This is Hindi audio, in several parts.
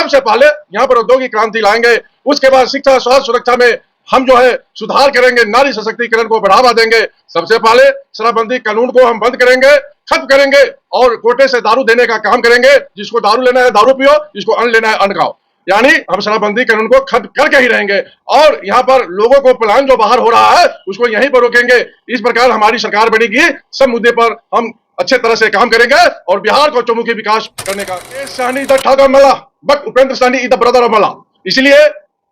सबसे पहले यहाँ पर औद्योगिक क्रांति लाएंगे, उसके बाद शिक्षा, स्वास्थ्य, सुरक्षा में हम जो है सुधार करेंगे, नारी सशक्तिकरण को बढ़ावा देंगे। सबसे पहले शराबबंदी कानून को हम बंद करेंगे, खत्म करेंगे और कोटे से दारू देने का काम करेंगे। जिसको दारू लेना है दारू पियो, जिसको अन्न लेना है अन्न खाओ। यानी हम शराबबंदी कानून को खत्म करके ही रहेंगे और यहाँ पर लोगों को पलायन जो बाहर हो रहा है उसको यहीं पर रोकेंगे। इस प्रकार हमारी सरकार बनेगी, सब मुद्दे पर हम अच्छे तरह से काम करेंगे और बिहार को चौमुखी विकास करने का। Sahni the Thakar Mala but Upendra Sahni is the brother of Mala. इसलिए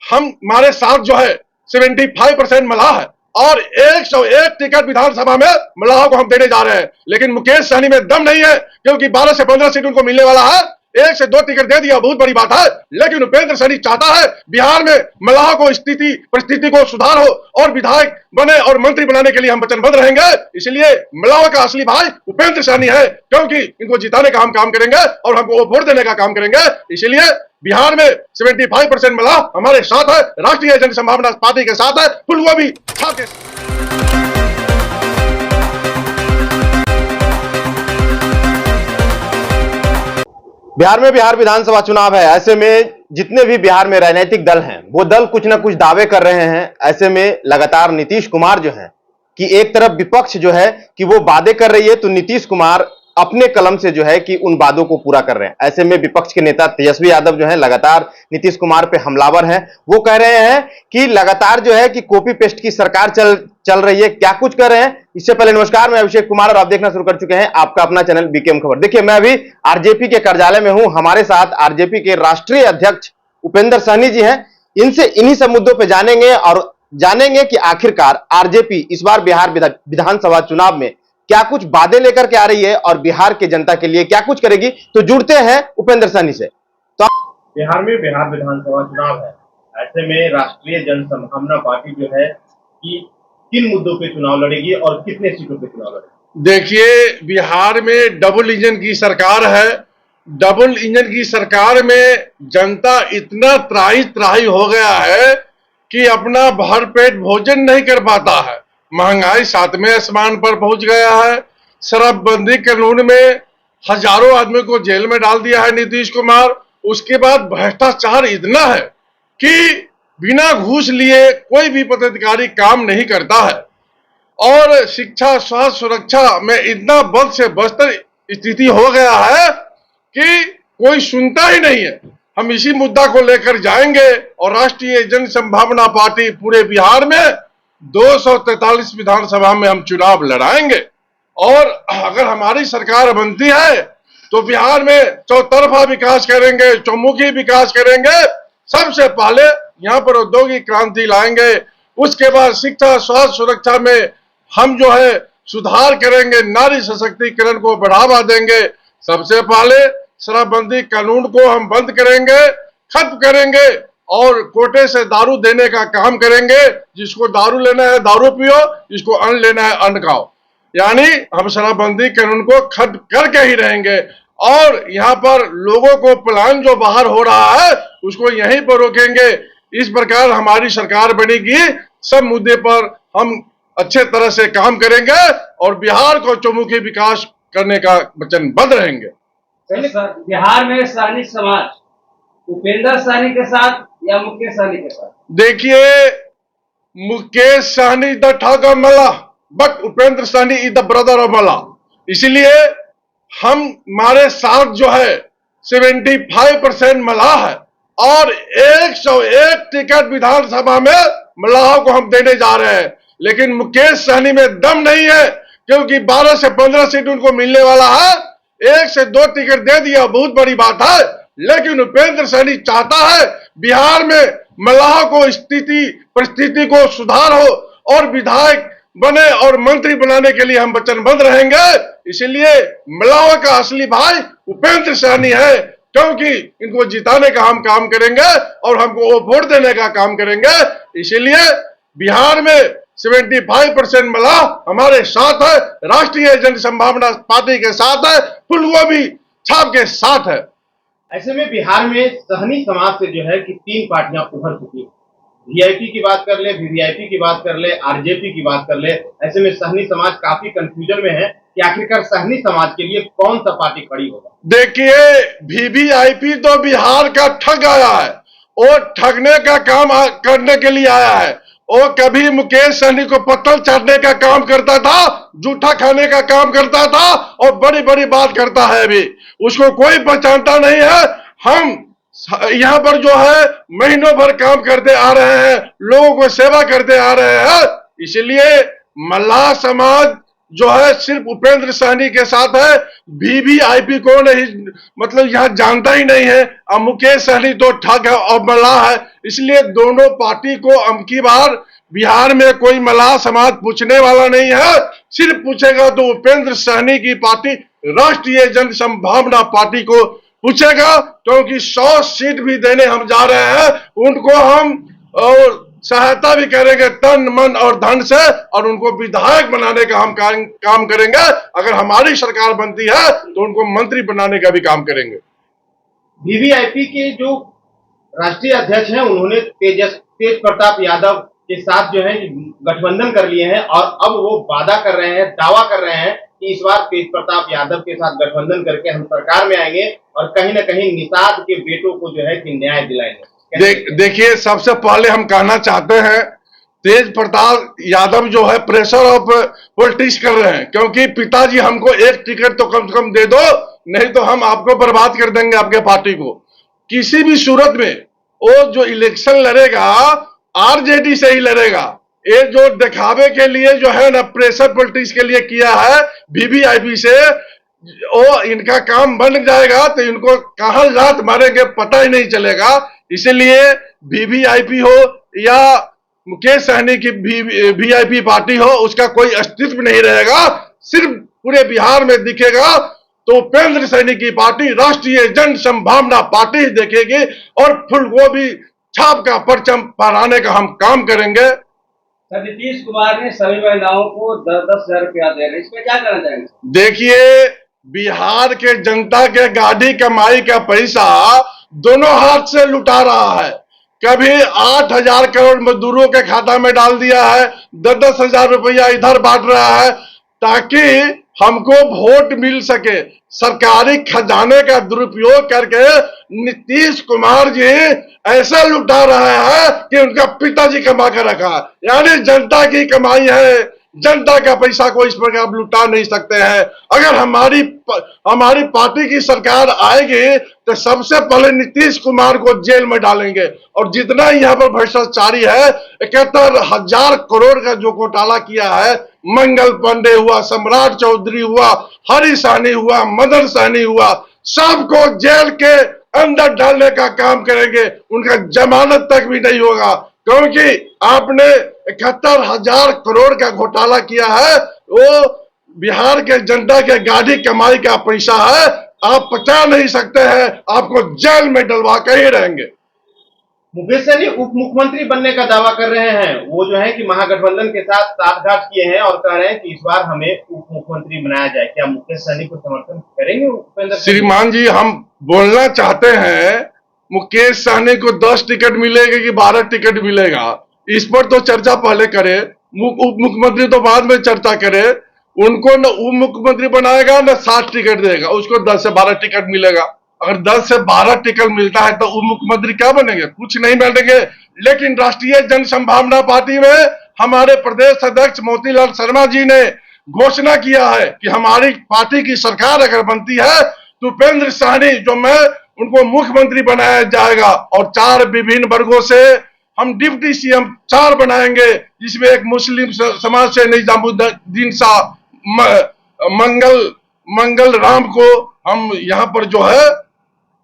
हमारे साथ जो है 75% मलाह है और 101 टिकट विधानसभा में मलाह को हम देने जा रहे हैं। लेकिन मुकेश सहनी में दम नहीं है, क्योंकि 12 से 15 सीट उनको मिलने वाला है। 1 से 2 टिकट दे दिया, बहुत बड़ी बात है। लेकिन उपेंद्र सहनी चाहता है बिहार में मलाह को परिस्थिति को सुधार हो और विधायक बने और मंत्री बनाने के लिए हम वचनबद्ध रहेंगे। इसलिए मलाह का असली भाई उपेंद्र सहनी है, क्योंकि इनको जिताने का हम काम करेंगे और हमको वोट देने का काम करेंगे। इसलिए बिहार में 75% मलाह हमारे साथ है, राष्ट्रीय जनसंभावना पार्टी के साथ है, फुलगोभी छाप के। बिहार में बिहार विधानसभा चुनाव है। ऐसे में जितने भी बिहार में राजनीतिक दल हैं वो दल कुछ ना कुछ दावे कर रहे हैं। ऐसे में लगातार नीतीश कुमार जो है कि एक तरफ विपक्ष जो है कि वो वादे कर रही है, तो नीतीश कुमार अपने कलम से जो है कि उन वादों को पूरा कर रहे हैं। ऐसे में विपक्ष के नेता तेजस्वी यादव जो है लगातार नीतीश कुमार पे हमलावर हैं। वो कह रहे हैं कि लगातार जो है कि कॉपी पेस्ट की सरकार चल रही है। क्या कुछ कर रहे हैं, इससे पहले नमस्कार, मैं अभिषेक कुमार और आप देखना शुरू कर चुके हैं आपका अपना चैनल बीकेएम खबर। देखिए, मैं अभी आरजेपी के कार्यालय में हूं। हमारे साथ आरजेपी के राष्ट्रीय अध्यक्ष उपेंद्र सहनी जी हैं। इनसे इन्हीं सब मुद्दों पर जानेंगे कि आखिरकार आरजेपी इस बार बिहार विधानसभा चुनाव में क्या कुछ वादे लेकर के आ रही है और बिहार के जनता के लिए क्या कुछ करेगी। तो जुड़ते हैं उपेंद्र सहनी से। तो बिहार में बिहार विधानसभा चुनाव है। ऐसे में राष्ट्रीय जनसंभावना पार्टी जो है कि किन मुद्दों पे चुनाव लड़ेगी और कितने सीटों पे चुनाव लड़ेगी? देखिए, बिहार में डबल इंजन की सरकार है। डबल इंजन की सरकार में जनता इतना त्राही हो गया है कि अपना भरपेट भोजन नहीं कर पाता है। महंगाई 7वें आसमान पर पहुंच गया है। शराबबंदी कानून में हजारों आदमी को जेल में डाल दिया है नीतीश कुमार। उसके बाद भ्रष्टाचार इतना है कि बिना घूस लिए कोई भी पदाधिकारी काम नहीं करता है और शिक्षा, स्वास्थ्य, सुरक्षा में इतना बद से बदतर स्थिति हो गया है कि कोई सुनता ही नहीं है। हम इसी मुद्दा को लेकर जाएंगे और राष्ट्रीय जनसंभावना पार्टी पूरे बिहार में 243 विधानसभा में हम चुनाव लड़ाएंगे और अगर हमारी सरकार बनती है तो बिहार में चौतरफा विकास करेंगे, चौमुखी विकास करेंगे। सबसे पहले यहाँ पर औद्योगिक क्रांति लाएंगे, उसके बाद शिक्षा, स्वास्थ्य, सुरक्षा में हम जो है सुधार करेंगे, नारी सशक्तिकरण को बढ़ावा देंगे। सबसे पहले शराबबंदी कानून को हम बंद करेंगे, खत्म करेंगे और कोटे से दारू देने का काम करेंगे। जिसको दारू लेना है दारू पियो, जिसको अन्न लेना है अन्न खाओ। यानी हम शराबबंदी कानून को खत्म करके ही रहेंगे और यहाँ पर लोगों को पलायन जो बाहर हो रहा है उसको यहीं पर रोकेंगे। इस प्रकार हमारी सरकार बनेगी, सब मुद्दे पर हम अच्छे तरह से काम करेंगे और बिहार को चौमुखी विकास करने का वचनबद्ध रहेंगे। बिहार में सहनी समाज उपेंद्र सहनी के साथ या मुकेश सहनी के साथ? देखिए, Mukesh Sahni the Thakar Mala but Upendra Sahni is the brother of Mala. इसलिए हमारे साथ जो है 75% मलाह है और 101 टिकट विधानसभा में मलाह को हम देने जा रहे हैं। लेकिन मुकेश सहनी में दम नहीं है, क्योंकि 12 से 15 सीट उनको मिलने वाला है। 1 से 2 टिकट दे दिया, बहुत बड़ी बात है। लेकिन उपेंद्र सहनी चाहता है बिहार में मलाह को परिस्थिति को सुधार हो और विधायक बने और मंत्री बनाने के लिए हम वचनबद्ध रहेंगे। इसलिए मलाह का असली भाई उपेंद्र सहनी है, क्योंकि इनको जिताने का हम काम करेंगे और हमको वोट देने का काम करेंगे। इसलिए बिहार में 75% मलाह हमारे साथ है, राष्ट्रीय जनसंभावना पार्टी के साथ है, फुलगोभी छाप के साथ है। ऐसे में बिहार में सहनी समाज से जो है कि 3 पार्टियां उभर चुकी हैं। वीआईपी की बात कर ले, वीवीआईपी की बात कर ले, आरजेपी की बात कर ले। ऐसे में सहनी समाज काफी कंफ्यूजन में है कि आखिरकार सहनी समाज के लिए कौन सा पार्टी खड़ी होगा? देखिए, वीवीआईपी तो बिहार का ठग आया है, वो ठगने का काम करने के लिए आया है। वो कभी मुकेश सहनी को पत्थर चाटने का काम करता था, जूठा खाने का काम करता था और बड़ी बड़ी बात करता है। अभी उसको कोई पहचानता नहीं है। हम यहाँ पर जो है महीनों भर काम करते आ रहे हैं, लोगों को सेवा करते आ रहे हैं। इसलिए मल्लाह समाज जो है सिर्फ उपेंद्र सहनी के साथ है, वीवीआईपी को नहीं, मतलब यहाँ जानता ही नहीं है। अब मुकेश सहनी तो ठग है और मल्लाह है, इसलिए दोनों पार्टी को अबकी बार बिहार में कोई मल्लाह समाज पूछने वाला नहीं है। सिर्फ पूछेगा तो उपेंद्र सहनी की पार्टी राष्ट्रीय जन संभावना पार्टी को पूछेगा, क्योंकि 100 सीट भी देने हम जा रहे हैं। उनको हम और सहायता भी करेंगे तन मन और धन से, और उनको विधायक बनाने का हम काम करेंगे। अगर हमारी सरकार बनती है तो उनको मंत्री बनाने का भी काम करेंगे। वीवीआईपी के जो राष्ट्रीय अध्यक्ष हैं, उन्होंने तेज प्रताप यादव के साथ जो है गठबंधन कर लिए हैं और अब वो वादा कर रहे हैं, दावा कर रहे हैं कि इस बार तेज प्रताप यादव के साथ गठबंधन करके हम सरकार में आएंगे और कहीं ना कहीं निषाद के बेटों को जो है कि न्याय दिलाएंगे। देखिए, सबसे पहले हम कहना चाहते हैं, तेज प्रताप यादव जो है प्रेशर ऑफ पॉलिटिक्स कर रहे हैं, क्योंकि पिताजी हमको एक टिकट तो कम से कम दे दो, नहीं तो हम आपको बर्बाद कर देंगे, आपके पार्टी को। किसी भी सूरत में वो जो इलेक्शन लड़ेगा आरजेडी से ही लड़ेगा। ये जो दिखावे के लिए जो है ना प्रेशर पॉलिटिक्स के लिए किया है वीवीआईपी से, वो इनका काम बन जाएगा तो इनको कहां लात मारेंगे पता ही नहीं चलेगा। इसलिए वीवीआईपी हो या मुकेश सहनी की वीआईपी पार्टी हो, उसका कोई अस्तित्व नहीं रहेगा। सिर्फ पूरे बिहार में दिखेगा तो उपेंद्र सहनी की पार्टी राष्ट्रीय जन संभावना पार्टी देखेगी और फूलगोभी छाप का परचम फहराने का हम काम करेंगे। सर, नीतीश कुमार ने सभी महिलाओं को 10,000 रुपया दे रहे हैं, इसमें क्या करना चाहेंगे? देखिए, बिहार के जनता के गाड़ी कमाई का पैसा दोनों हाथ से लुटा रहा है। कभी 8,000 करोड़ मजदूरों के खाता में डाल दिया है, 10,000 रुपया इधर बांट रहा है ताकि हमको वोट मिल सके। सरकारी खजाने का दुरुपयोग करके नीतीश कुमार जी ऐसा लुटा रहा है कि उनका पिताजी कमा कर रखा है, यानी जनता की कमाई है, जनता का पैसा को इस प्रकार लुटा नहीं सकते हैं। अगर हमारी पार्टी की सरकार आएगी तो सबसे पहले नीतीश कुमार को जेल में डालेंगे, और जितना यहाँ पर भ्रष्टाचारी है, 71,000 करोड़ का जो घोटाला किया है, मंगल पांडे हुआ, सम्राट चौधरी हुआ, हरी सहनी हुआ, मदन सहनी हुआ, सबको जेल के अंदर डालने का काम करेंगे। उनका जमानत तक भी नहीं होगा, क्योंकि आपने 71,000 करोड़ का घोटाला किया है। वो बिहार के जनता के गाड़ी कमाई का पैसा है, आप बचा नहीं सकते हैं, आपको जेल में डलवा के ही रहेंगे। मुकेश सहनी उप मुख्यमंत्री बनने का दावा कर रहे हैं। वो जो है कि महागठबंधन के साथ साठगांठ किए हैं और कह रहे हैं कि इस बार हमें उप मुख्यमंत्री बनाया जाए। क्या मुकेश सहनी को समर्थन करेंगे उपेंद्र? श्रीमान जी, हम बोलना चाहते हैं, मुकेश सहनी को 10 टिकट मिलेगा कि 12 टिकट मिलेगा, इस पर तो चर्चा पहले करे। उप मुख्यमंत्री तो बाद में चर्चा करे। उनको न उप मुख्यमंत्री बनाएगा न 60 टिकट देगा, उसको 10 से 12 टिकट मिलेगा। अगर 10 से 12 टिकट मिलता है तो उप मुख्यमंत्री क्या बनेंगे? कुछ नहीं बनेंगे। लेकिन राष्ट्रीय जन संभावना पार्टी में हमारे प्रदेश अध्यक्ष मोतीलाल शर्मा जी ने घोषणा किया है कि हमारी पार्टी की सरकार अगर बनती है तो उपेंद्र सहनी जो मैं उनको मुख्यमंत्री बनाया जाएगा, और 4 विभिन्न वर्गों से हम डिप्टी सीएम 4 बनाएंगे, जिसमें एक मुस्लिम समाज से निजामुद्दीन शाह, मंगल राम को हम यहाँ पर जो है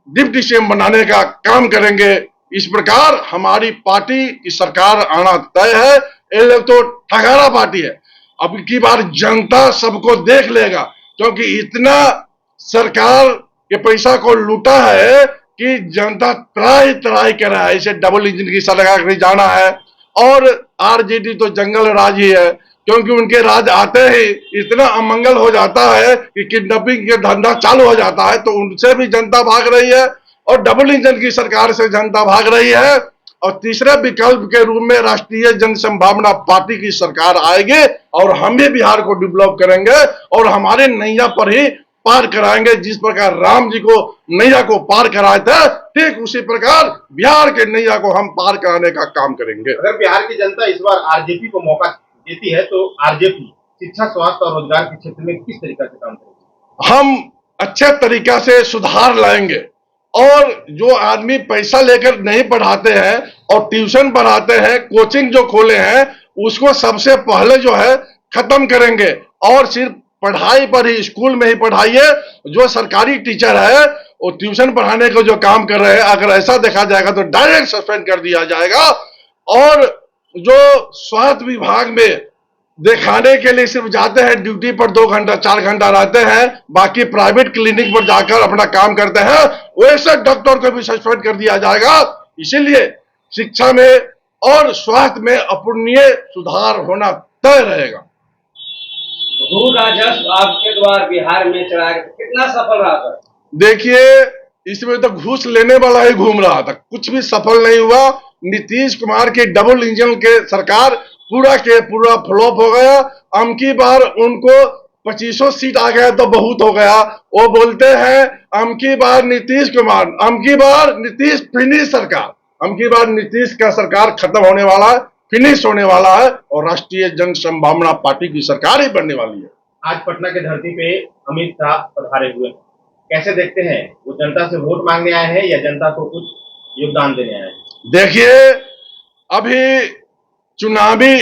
डिप्टी सीएम बनाने का काम करेंगे। इस प्रकार हमारी पार्टी की सरकार आना तय है। ये लोग तो ठगारा पार्टी है। अब की बार जनता सबको देख लेगा, क्योंकि इतना सरकार के पैसा को लूटा है कि जनता त्राही त्राही कर रहा है। इसे डबल इंजन की सरकार नहीं जाना है। और आरजेडी तो जंगल राज ही है, क्योंकि उनके राज आते ही इतना अमंगल हो जाता है कि किडनैपिंग के धंधा चालू हो जाता है, तो उनसे भी जनता भाग रही है और डबल इंजन की सरकार से जनता भाग रही है। और तीसरे विकल्प के रूप में राष्ट्रीय जन संभावना पार्टी की सरकार आएगी और हम भी बिहार को डेवलप करेंगे और हमारे नैया पर ही पार कराएंगे। जिस प्रकार राम जी को नैया को पार कराए थे, ठीक उसी प्रकार बिहार के नैया को हम पार कराने का काम करेंगे। अगर बिहार की जनता इस बार आरजेपी को मौका देती है तो आरजेपी शिक्षा, स्वास्थ्य और रोजगार के क्षेत्र में किस तरीके से काम करेगी? हम अच्छे तरीका से सुधार लाएंगे और जो आदमी पैसा लेकर नहीं पढ़ाते हैं और ट्यूशन पढ़ाते हैं, कोचिंग जो खोले हैं, उसको सबसे पहले जो है खत्म करेंगे और सिर्फ पढ़ाई पर ही, स्कूल में ही पढ़ाइए। जो सरकारी टीचर है वो ट्यूशन पढ़ाने का जो काम कर रहे हैं, अगर ऐसा देखा जाएगा तो डायरेक्ट सस्पेंड कर दिया जाएगा। और जो स्वास्थ्य विभाग में दिखाने के लिए सिर्फ जाते हैं, ड्यूटी पर 2 घंटा 4 घंटा रहते हैं, बाकी प्राइवेट क्लिनिक पर जाकर अपना काम करते हैं, वैसे डॉक्टर को भी सस्पेंड कर दिया जाएगा। इसीलिए शिक्षा में और स्वास्थ्य में अपूरणीय सुधार होना तय रहेगा। भू राजस्व आपके द्वारा बिहार में चढ़ाया गया, कितना सफल रहा सर? देखिए, इसमें तो घूस लेने वाला ही घूम रहा था, कुछ भी सफल नहीं हुआ। नीतीश कुमार की डबल इंजन के सरकार पूरा के पूरा फ्लॉप हो गया। अमकी बार उनको 2500 सीट आ गया तो बहुत हो गया। वो बोलते हैं अमकी बार नीतीश कुमार, अमकी बार नीतीश फिनिश सरकार, अमकी बार नीतीश का सरकार खत्म होने वाला है, फिनिश होने वाला है और राष्ट्रीय जन संभावना पार्टी की सरकार ही बनने वाली है। आज पटना की धरती पे अमित शाह पधारे हुए, कैसे देखते हैं? वो जनता से वोट मांगने आए हैं या जनता को कुछ योगदान देने आए हैं? देखिए, अभी चुनावी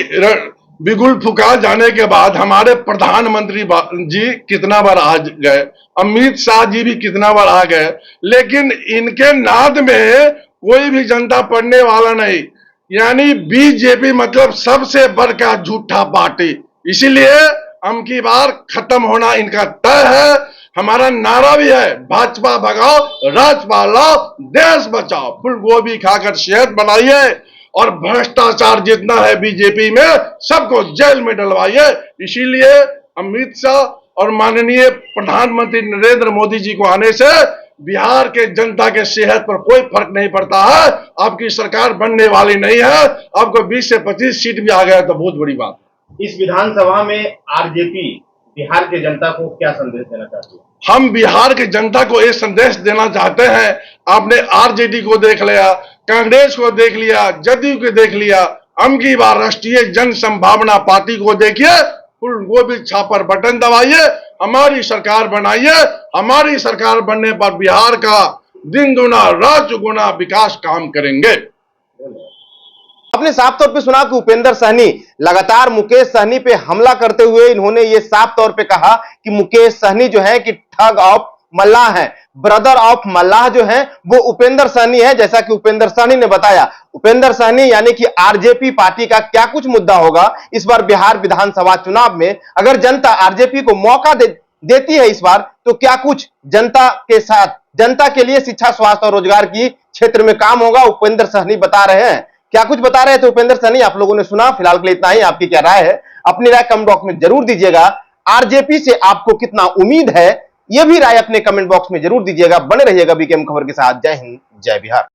बिगुल फुका जाने के बाद हमारे प्रधानमंत्री जी कितना बार आ गए, अमित शाह जी भी कितना बार आ गए, लेकिन इनके नाद में कोई भी जनता पड़ने वाला नहीं। यानी बीजेपी मतलब सबसे बड़का झूठा पार्टी, इसीलिए अमकी बार खत्म होना इनका तय है। हमारा नारा भी है, भाजपा भगाओ, राजपा लाओ, देश बचाओ। फूल गोभी खाकर सेहत बनाइए और भ्रष्टाचार जितना है बीजेपी में सबको जेल में डलवाइए। इसीलिए अमित शाह और माननीय प्रधानमंत्री नरेंद्र मोदी जी को आने से बिहार के जनता के सेहत पर कोई फर्क नहीं पड़ता है। आपकी सरकार बनने वाली नहीं है, आपको 20 से 25 सीट भी आ गया तो बहुत बड़ी बात। इस विधानसभा में आरजेपी बिहार के जनता को क्या संदेश देना चाहती है? हम बिहार के जनता को एक संदेश देना चाहते हैं। आपने आरजेडी को देख लिया, कांग्रेस को देख लिया, जदयू को देख लिया, अमकी बार राष्ट्रीय जन संभावना पार्टी को देखिए, फुल गोभी छापर बटन दबाइए, हमारी सरकार बनाइए। हमारी सरकार बनने पर बिहार का दिन दुना रात गुना विकास काम करेंगे। आपने साफ तौर पे सुना कि उपेंद्र सहनी लगातार मुकेश सहनी पे हमला करते हुए इन्होंने ये साफ तौर पे कहा कि मुकेश सहनी जो है कि ठग ऑफ मल्लाह है, ब्रदर ऑफ मल्लाह जो है वो उपेंद्र सहनी है। जैसा कि उपेंद्र सहनी ने बताया, उपेंद्र सहनी यानी कि आरजेपी पार्टी का क्या कुछ मुद्दा होगा इस बार बिहार विधानसभा चुनाव में, अगर जनता आरजेपी को मौका देती है इस बार, तो क्या कुछ जनता के साथ, जनता के लिए शिक्षा, स्वास्थ्य और रोजगार की क्षेत्र में काम होगा, उपेंद्र सहनी बता रहे हैं। क्या कुछ बता रहे थे उपेंद्र सहनी, आप लोगों ने सुना। फिलहाल के लिए इतना ही। आपकी क्या राय है, अपनी राय कमेंट बॉक्स में जरूर दीजिएगा। आरजेपी से आपको कितना उम्मीद है, यह भी राय अपने कमेंट बॉक्स में जरूर दीजिएगा। बने रहिएगा बीकेएम खबर के साथ। जय हिंद, जय बिहार।